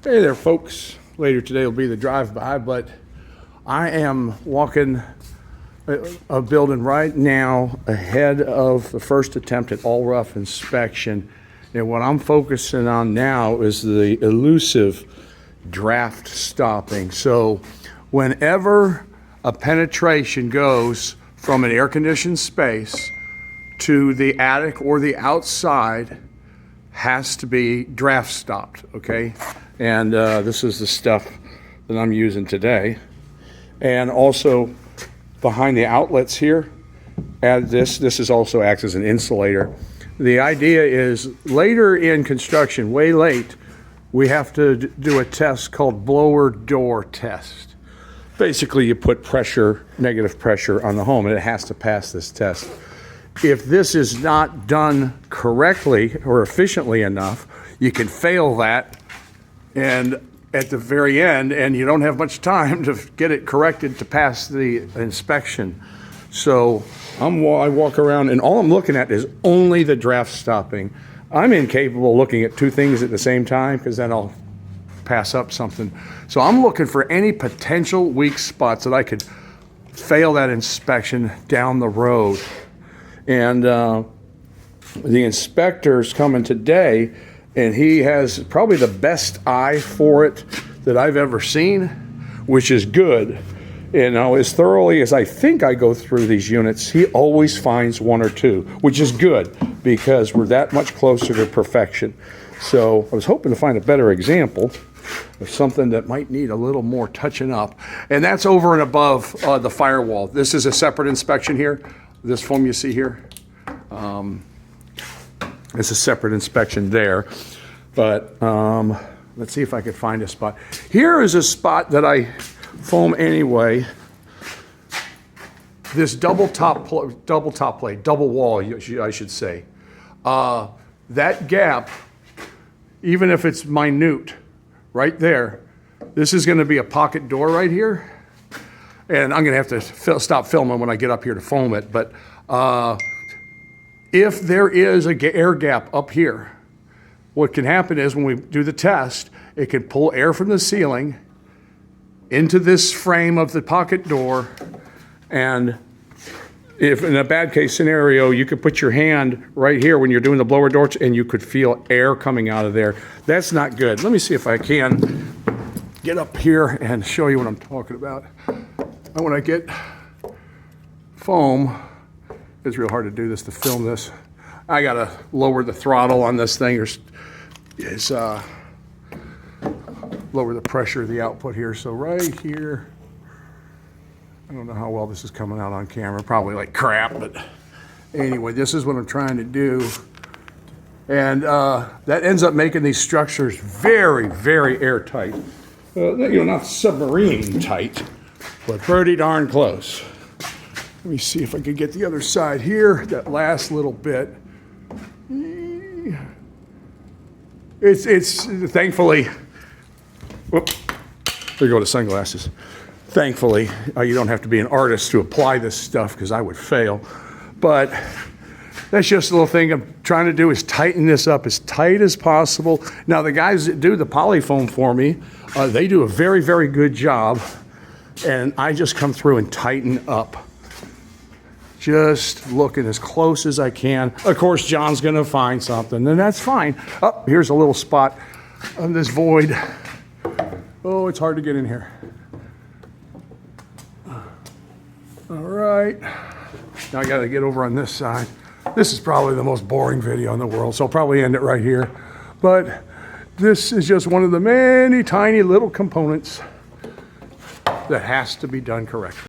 Hey there, folks. Later today will be the drive-by, but I am walking a building right now ahead of the first attempt at all rough inspection. And what I'm focusing on now is the elusive draft stopping. So whenever a penetration goes from an air-conditioned space to the attic or the outside, has to be draft stopped, okay? And this is the stuff that I'm using today. And also behind the outlets here, add this. This is also acts as an insulator. The idea is later in construction, way late, we have to do a test called blower door test. Basically, you put pressure, negative pressure on the home, and it has to pass this test. If this is not done correctly or efficiently enough, you can fail that, and at the very end, and you don't have much time to get it corrected to pass the inspection. So I walk around, and all I'm looking at is only the draft stopping. I'm incapable of looking at two things at the same time, because then I'll pass up something. So I'm looking for any potential weak spots that I could fail that inspection down the road. And the inspector's coming today, and he has probably the best eye for it that I've ever seen, which is good. And now, as thoroughly as I think I go through these units, he always finds one or two, which is good because we're that much closer to perfection. So I was hoping to find a better example of something that might need a little more touching up. And that's over and above the firewall. This is a separate inspection here. This foam you see here, it's a separate inspection there. But let's see if I could find a spot. Here is a spot that I foam anyway. This double wall, I should say. That gap, even if it's minute, right there, this is going to be a pocket door right here. And I'm going to have to stop filming when I get up here to foam it. But if there is an air gap up here, what can happen is when we do the test, it can pull air from the ceiling into this frame of the pocket door. And if in a bad case scenario, you could put your hand right here when you're doing the blower doors and you could feel air coming out of there. That's not good. Let me see if I can get up here and show you what I'm talking about. And when I get foam, it's real hard to do this, to film this. I gotta lower the throttle on this thing, lower the pressure of the output here. So right here, I don't know how well this is coming out on camera, probably like crap, but anyway, this is what I'm trying to do. And that ends up making these structures very, very airtight. Not submarine tight, but pretty darn close. Let me see if I can get the other side here, that last little bit. It's thankfully, whoop, there go the sunglasses. Thankfully, you don't have to be an artist to apply this stuff because I would fail. But that's just a little thing I'm trying to do, is tighten this up as tight as possible. Now, the guys that do the polyfoam for me, they do a very, very good job. And I just come through and tighten up. Just looking as close as I can. Of course, John's gonna find something, and that's fine. Oh, here's a little spot on this void. Oh, it's hard to get in here. All right, now I gotta get over on this side. This is probably the most boring video in the world, so I'll probably end it right here. But this is just one of the many tiny little components that has to be done correctly.